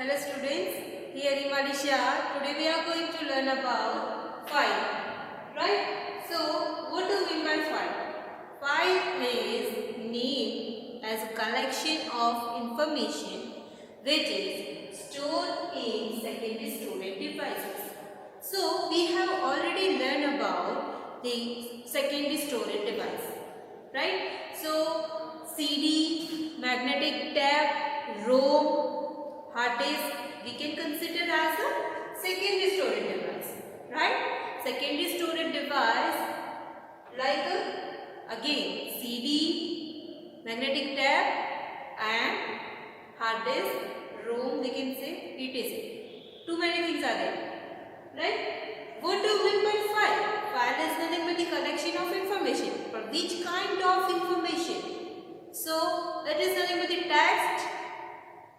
Hello students, here Imalisha. Today we are going to learn about file. Right? So, what do we mean by file? File is named as a collection of information which is stored in secondary storage devices. So, we have already learned about the secondary storage device. Right? So, CD, magnetic tape, ROM, hard disk we can consider as a secondary storage device, right? Secondary storage device like again CD, magnetic tape and hard disk, ROM we can say, etc. Too many things are there, right? What do we mean by file? File is nothing but the collection of information. But which kind of information? So that is nothing but the text,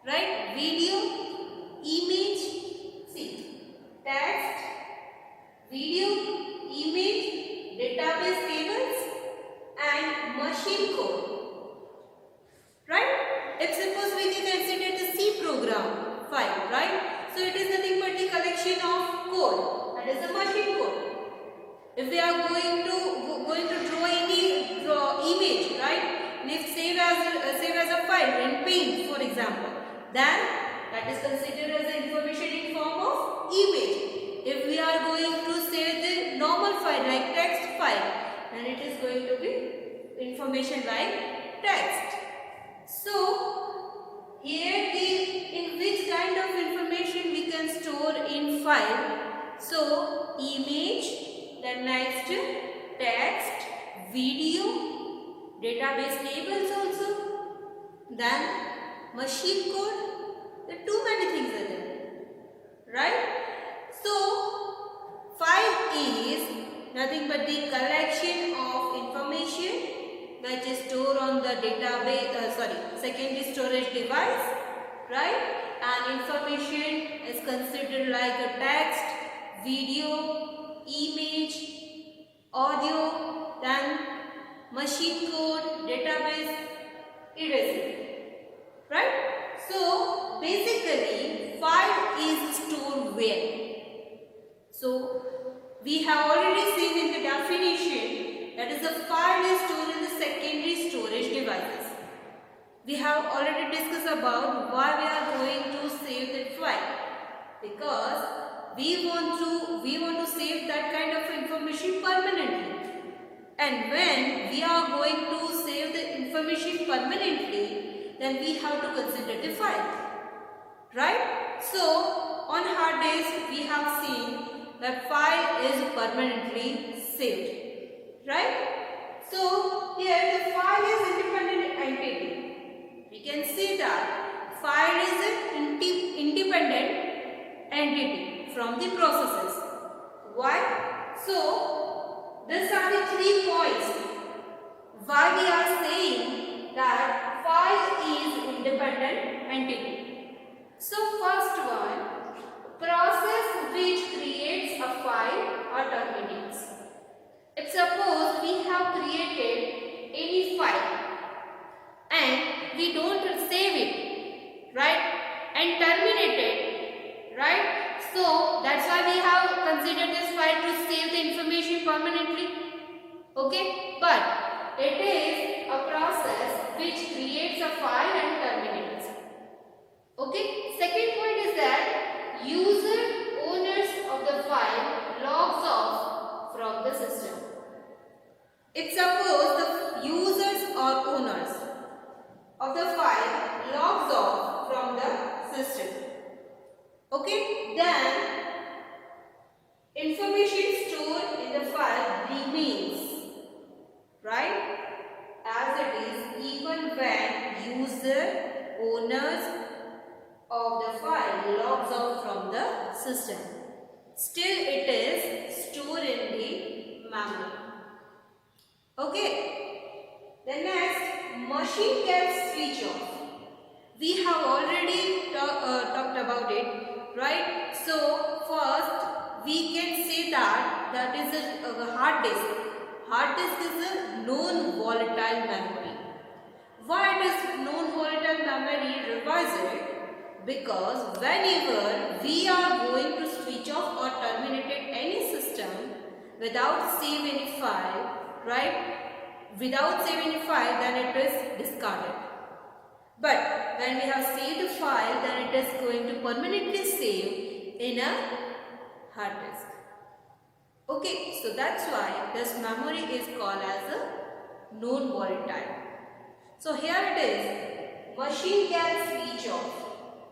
right? Video, image, see, text, video, image, database tables and machine code, right? If suppose we can consider the C program file, right? So it is nothing but the collection of code, that is the machine code. If we are going to draw any image, right? And if save as a file in Paint, for example, then that is considered as the information in form of image. If we are going to save the normal file like text file, then it is going to be information like text. So here in which kind of information we can store in file? So image, then next text, video, database tables also, then machine code. There are too many things are there, right? So file is nothing but the collection of information which is stored on the database, secondary storage device, right? And information is considered like a text, video, image, audio, then machine code, database, etc. Right? So, basically, file is stored where? So, we have already seen in the definition that is a file is stored in the secondary storage devices. We have already discussed about why we are going to save that file. Because we want to save that kind of information permanently. And when we are going to save the information permanently, then we have to consider the file, right? So on hard disk we have seen that file is permanently saved, right? So here the file is independent entity. We can see that file is an independent entity from the processes. Why? So these are the 3 points why we are saying that file is independent entity. So first one, process which creates a file or terminates. If suppose we have created any file and we don't save it, right, and terminate it, right, so that's why we have considered this file to save the information permanently, okay, but it is a process which creates a file and terminates. Okay. Second point is that owners of the file logs off from the system. If suppose the users or owners of the file logs off from the system, okay, then information stored in the file remains, right, as it is even when owners of the file logs off from the system. Still it is stored in the memory. Okay. The next, machine can switch off. We have already talked about it, right? So first we can say that is a hard disk. Hard disk is a non-volatile memory. Why it is non-volatile memory? Revise it. Because whenever we are going to switch off or terminated any system without save any file, right? Without saving a file, then it is discarded. But when we have saved the file, then it is going to permanently save in a hard disk. Okay, so that's why this memory is called as a known volatile. So here it is, machine can switch off.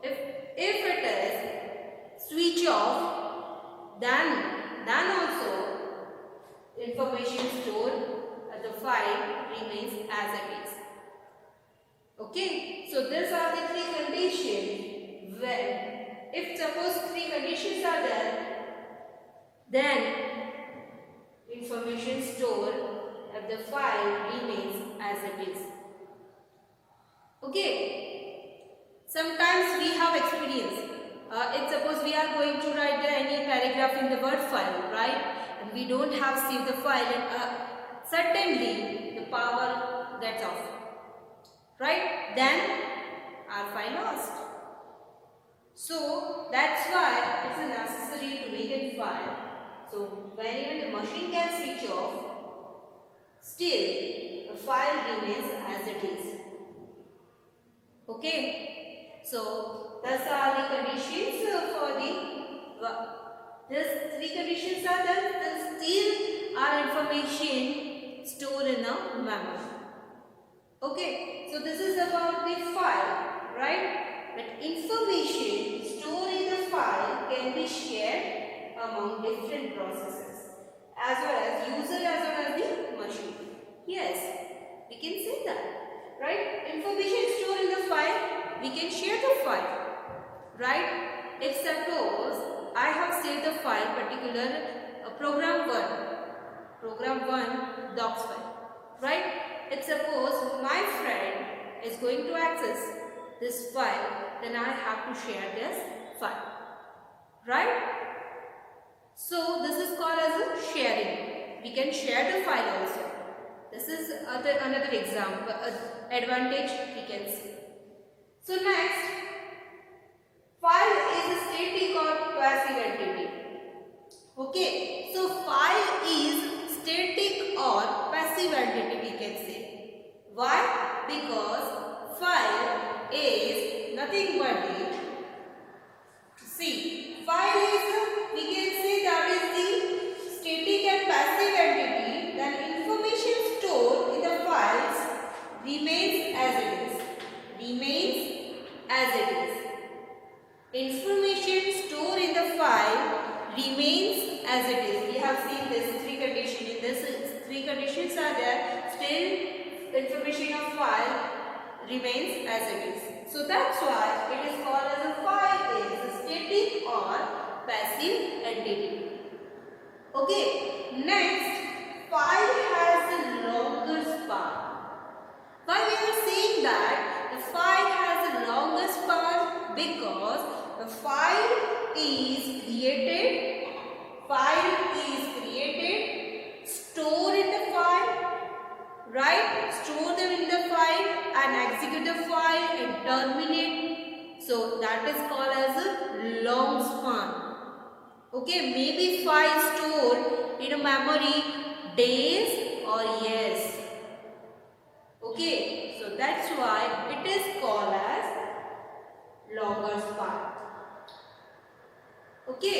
If it is switch off, then also information stored at the file remains as it is. Okay, so these are the three conditions. When if suppose three conditions are there, then information stored at the file remains as it is. Okay, sometimes we have experience. It's suppose we are going to write any paragraph in the Word file, right? And we don't have saved the file, and suddenly the power gets off, right? Then our file lost. So that's why it's necessary to make a file. So whenever the machine can switch off, still the file remains as it is. Okay, so thus are the conditions for these three conditions are done. Then still our information stored in a memory. Okay, so this is about the file, right? But information stored in the file can be shared among different processes as well as user as well as the machine. Yes, we can say that, right? Information stored in the file, we can share the file, right? If suppose I have saved the file particular program 1 docs file, right? If suppose my friend is going to access this file, then I have to share this file, right? So this is called as a sharing. We can share the file also. This is another example, advantage we can see. So next, file is a static or passive entity. Okay, so file is static or passive entity we can say. Why? Because file is nothing but file is, we can say that is the static and passive entity. Then information stored in the files remains as it is. Information stored in the file remains as it is. We have seen this three conditions. In this three conditions are there, still information of file remains as it is. So that's why it is called as a file is a static or passive entity. Okay, next, file has the longest path. Why we are saying that the file has the longest path? Because the file is created, stored in the file, right? Store them in the file and execute the file and terminate. So that is called as a long span. Okay, maybe file stored in a memory days or years. Okay, so that's why it is called as longer span. Okay,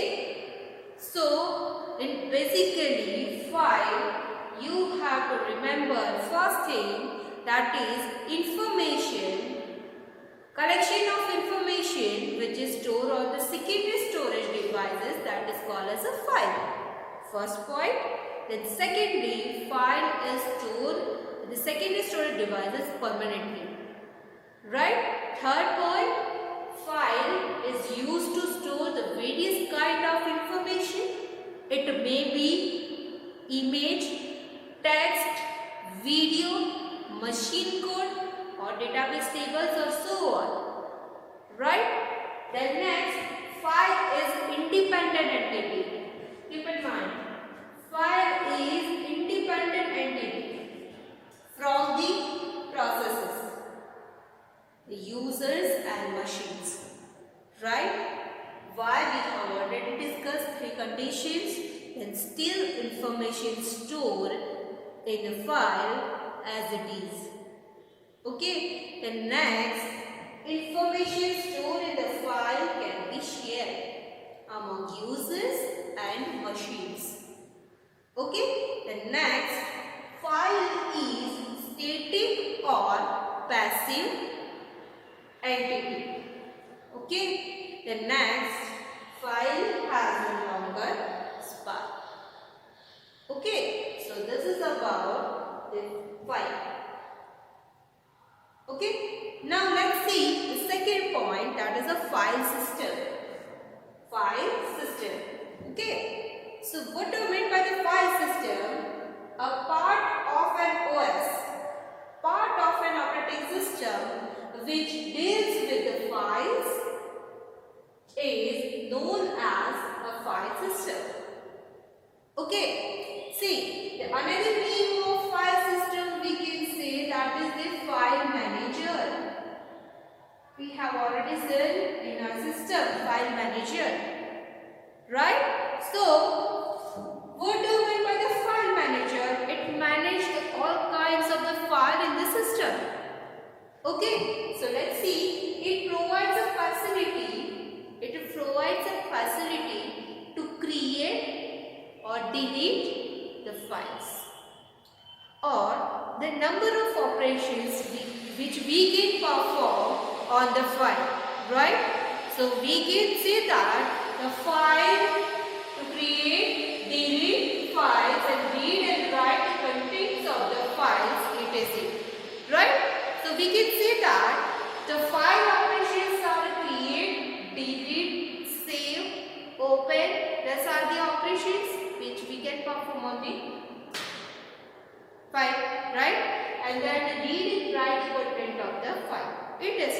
so in basically file, you have to remember first thing, that is information, collection of information which is stored on the secondary storage devices, that is called as a file. First point. Then secondly, file is stored in the secondary storage devices permanently. Right? Third point, file is used to store the various kind of information. It may be image, text, video, machine code or database tables or so on. Right? Then next, file is independent entity. Keep in mind, file is independent entity from the processes, the users and machines. right? Why we have already discussed three conditions, then still information stored in the file as it is. Okay, the next, information stored in the file can be shared among users and machines. Okay, the next, file is static or passive entity. Okay, the next, file has no longer spark. Okay, so this is about the file. Okay, now let's see the second point, that is a file system. File system. Okay, so what do you mean by the file system? A part of an OS, part of an operating system which deals with the files is known as a file system. Okay, see, the another name of file system we can say that is the file manager. We have already said in our system file manager, right? So, what do you mean by the file manager? It manages all kinds of the file in the system. Okay, so let's see. It provides a facility to create or delete the files, or the number of operations which we can perform on the file, right? So we can say that the file to create, delete files and read and write the contents of the files etc. Right? So we can say that the file operations are create, delete, save, open. These are the operations which we can perform on the file, right? And then read and write the content of the file. It is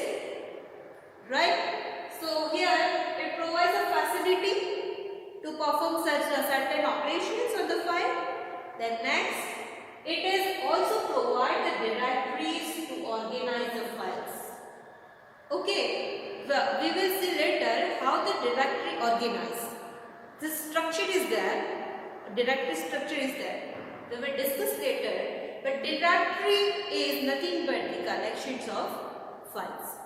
right. So here it provides a facility to perform such certain operations on the file. Then next, it is also provide the directories to organize the files. Okay, well, we will see later how the directory organize. This structure is there, directory structure is there. We will discuss later, but directory is nothing but the collections of files.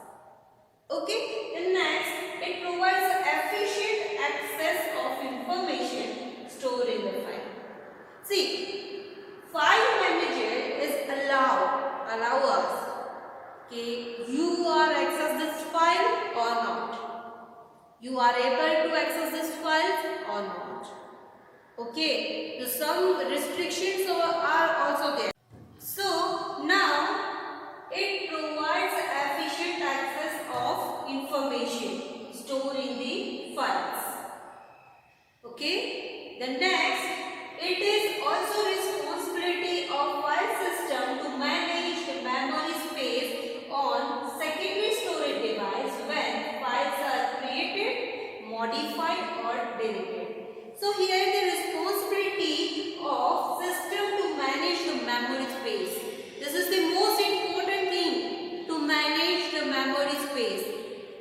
Okay, and next, it provides efficient access of information stored in the file. See, file manager is allow us, okay, you are access this file or not. You are able to access this file or not. Okay, so some restrictions are also there. So now it provides efficient access of information stored in the files. Okay, the next, it is also responsibility of file system to manage the memory space on secondary storage device when files are created, modified or deleted. So here the responsibility of system to manage the memory space. This is the most important thing, to manage the memory space.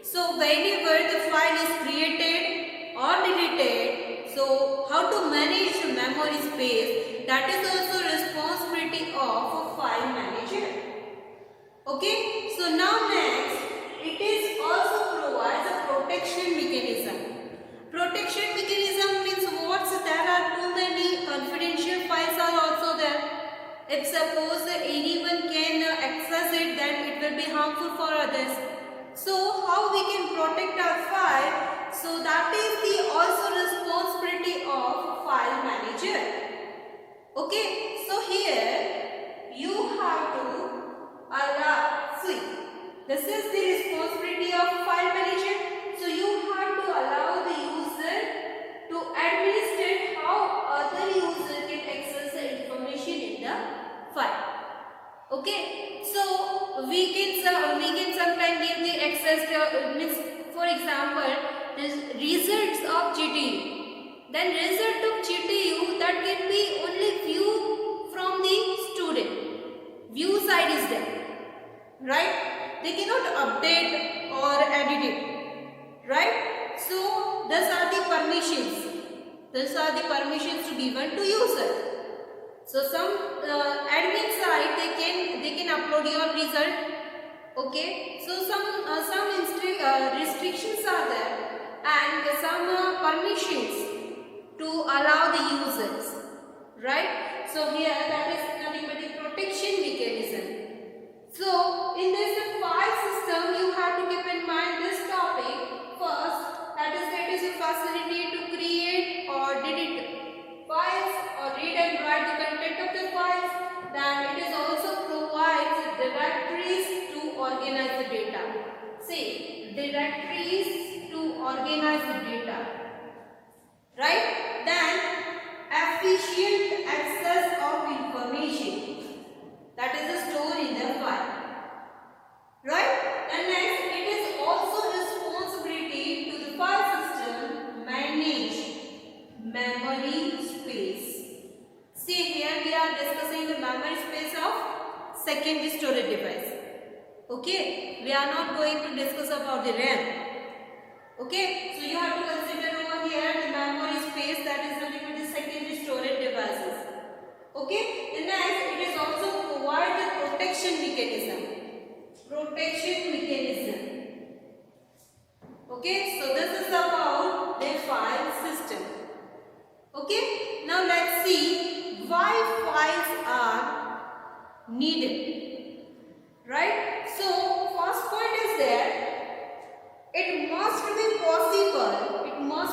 So whenever the file is created or deleted, so how to manage the memory space, that is also responsibility of a file manager. Okay, so now next, it is also provides a protection mechanism. Protection mechanism means what? There are too many confidential files are also there. If suppose anyone can access it, then it will be harmful for others. So how we can protect our file? So that is the also responsibility of file manager. Okay, so here you have to allow, see, this is the responsibility of file manager. So you have to allow the user to administrate how other user can access the information in the file. Okay, so we can sometimes give the access to means, for example, this results of GTU. Then result of GTU that can be only view from the student. View side is there, right? They cannot update or edit it. right? So these are the permissions. These are the permissions to given to user. So some admin side they can upload your result. Okay, so some restrictions are there and some permissions to allow the users, right? So here that is nothing but the protection mechanism. So in this file system you have to keep in mind this topic first, that is it is a facility to create or delete files or read and write the content of the files. Then it is also provides directories to organize the data. See, directories to organize the data, right? Then efficient access of information, that is the store in the file, right? And next it is also responsibility to the file system manage memory space. See, here we are discussing the memory space of secondary storage device. Okay, we are not going to discuss about the RAM. Okay, so you have to consider over here the memory space, that is nothing but the secondary storage devices. Okay, the next it is also provide the protection mechanism. Protection mechanism. Okay, so this is about the file system. Okay, now let's see why files are needed, right? So first point is there, it must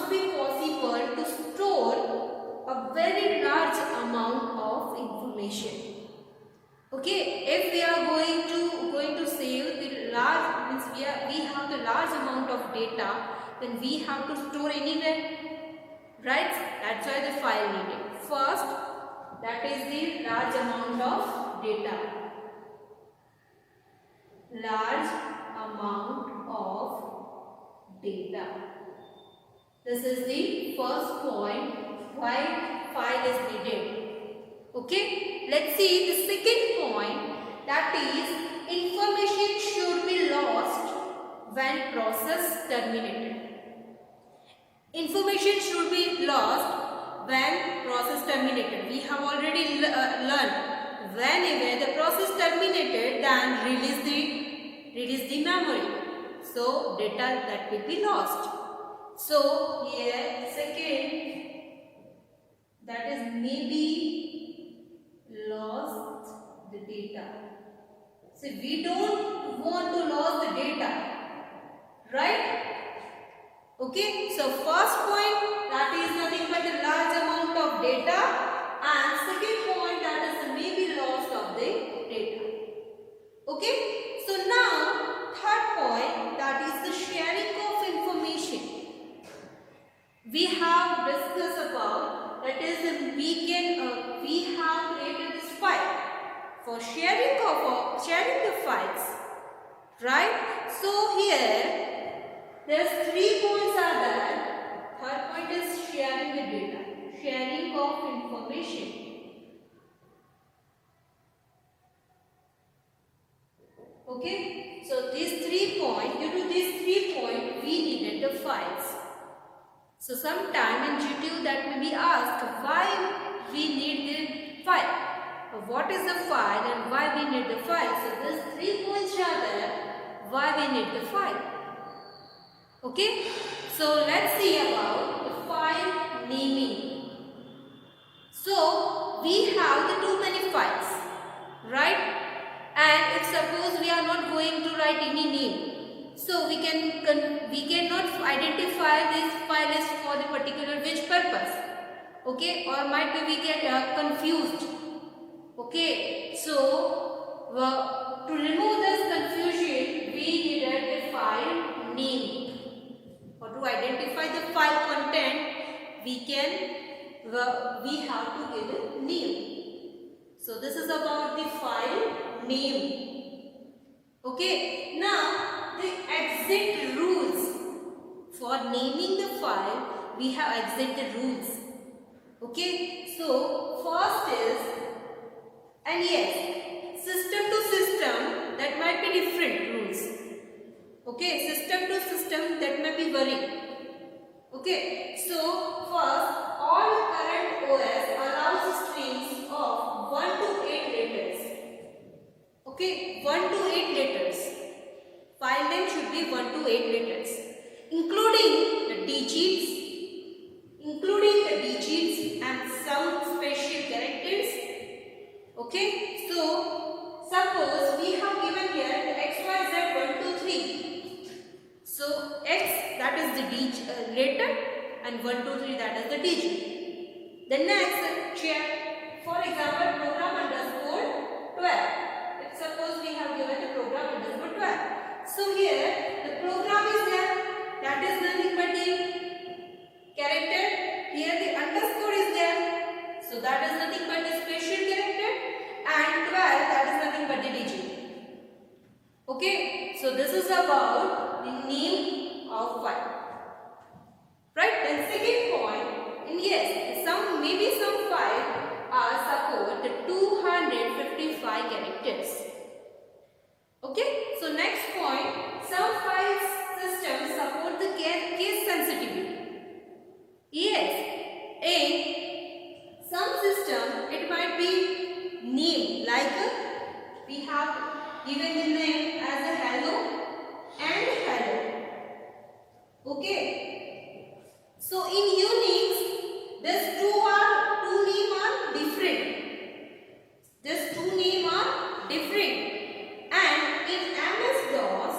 be possible to store a very large amount of information. Okay, if we are going to save the large, means we have the large amount of data, then we have to store anywhere, right? That's why the file needed. First, that is the large amount of data. Large amount of data. This is the first point why file is needed. Okay, let's see the second point, that is information should be lost when process terminated. Information should be lost when process terminated. We have already learned whenever the process terminated, then release the memory. So data that will be lost. So here second, that is maybe lost the data. So we don't want to lose the data, right? Okay, so first point, that is nothing but a large amount of data, and second point, that is the maybe loss of the data. Okay, so now third point, that is the sharing of information. We have discussed about, that is we have created this file for sharing the files, right? So here there's 3 points are there. Third point is sharing the data, sharing of information. Okay, so these 3 points, due to these 3 points, we needed the files. So sometime in GTU that may be asked why we need the file. What is the file and why we need the file? So these 3 points are there why we need the file. Okay, so let's see about the file naming. So we have the too many files, right? And if suppose we are not going to write any name, so we cannot identify this file is for the particular which purpose. Okay, or might be we get confused. Okay, so to remove this confusion, we needed the file name. Or to identify the file content, we have to give a name. So this is about the file name. Okay, now the exit rules. For naming the file, we have exit rules. Okay, so first is, and yes, system to system, that might be different rules. Okay, system to system system that may be worried. Okay, so first, all current OS allows strings of 1 to 8 letters. Okay, 1 to 8 letters. File name should be 1 to 8 letters, including the digits and some special characters. Okay, so suppose we have given here the XYZ 1 2 3. So X, that is the letter, and 1 2 3, that is the digit. The next check, for example, program underscore 12. If suppose we have given the program underscore 12. So here the program is there, that is nothing but the character. Here the underscore is there, so that is nothing but the special character, and 12, that is nothing but the digit. Okay, so this is about the name of file. Right? Then second point, and yes, maybe some file support the 255 characters. Okay, so next point, some file systems support the case sensitivity. Yes, in some system it might be name, like we have given the name as a hello and hello. Okay, so in Unix, these two names are different. These two names are different. And in MS-DOS,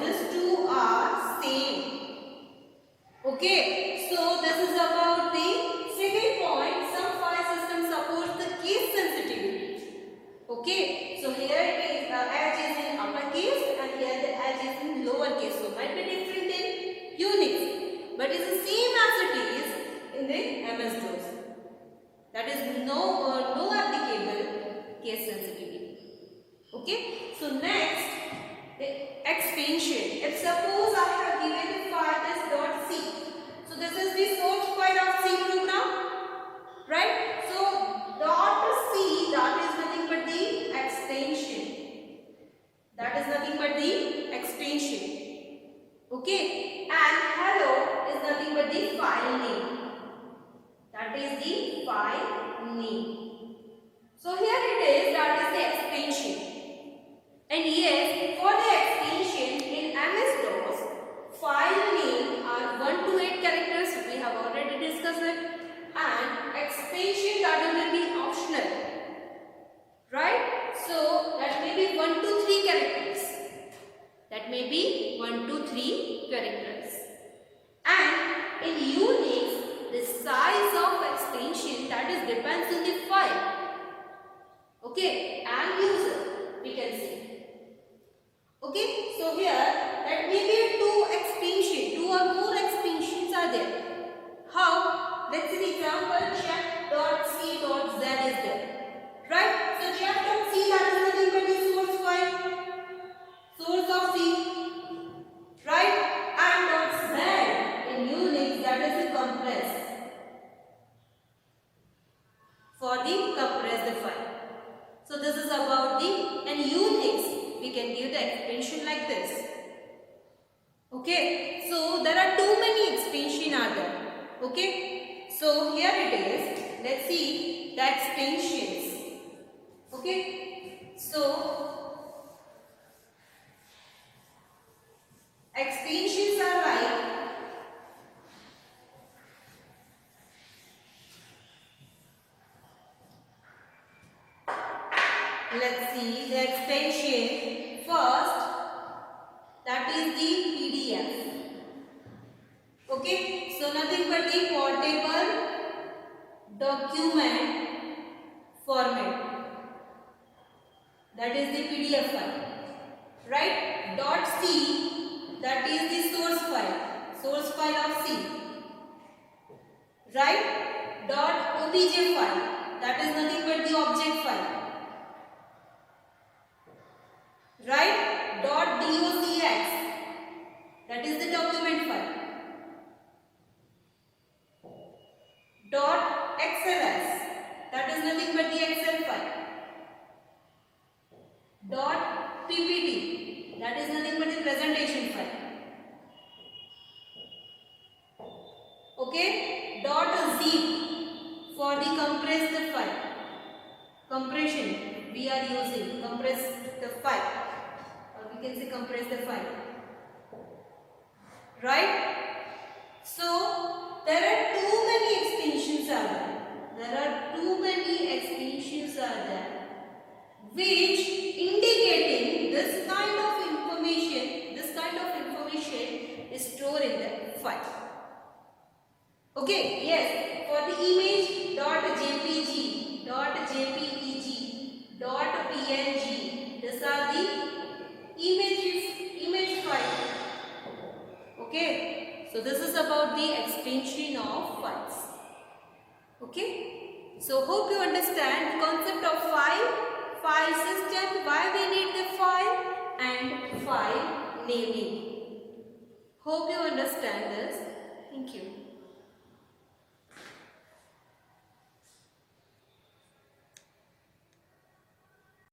these two are same. Okay, so this is about the second point. Some file system supports the case sensitivity. Okay, so here it is H is in uppercase and here the H is in lowercase. So might be different in Unix, but it's the same as it is in the MS-DOS. That is no applicable case sensitivity. Okay, so next, the expansion. If suppose I have given a file as .c, so this is the source file of C program, right? So .c, that is nothing but the extension. That is nothing but the extension. Okay, and hello is nothing but the file name. That is the file name. So here it is, that is the extension. And yes, for the extension in MS-DOS, file name are 1 to 8 characters, we have already discussed it, and extension, that will be optional, right? So that may be 1 to 3 characters. That may be 1 to 3 characters. And in Unix, the size of extension, that is depends on the file. Okay, and user, we can see. Okay, so here that maybe two or more extensions are there. How? Let's see the example, check.c.z is there. Right? So check.c, that is nothing but the source file. Source of C. Right? And .z in Unix, that is the compress. For the compressed file. So this is about the, and Unix, we can give the extension like this. Okay, so there are too many extensions are there. Okay, so here it is. Let's see the extensions. Okay, so extensions are like let's see the extension first, that is the PDF. Okay, so nothing but the portable document format, that is the PDF file, right? .c, that is the source file of C, right? .obj file, that is nothing but the object file. Right? .docx, that is the document file. .xls, that is nothing but the Excel file. .ppt, that is nothing but the presentation file. Okay, .zip for the compressed file. Compression we are using, compress the file, or we can say compress the file, right? So there are too many extensions are there. There are too many extensions are there, which indicating this kind of information. This kind of information is stored in the file. Okay, yes, for the image .jpg, .jpeg, .png, these are the image file. Okay, so this is about the extension of files. Okay, so hope you understand the concept of file system, why we need the file, and file naming. Hope you understand this. Thank you.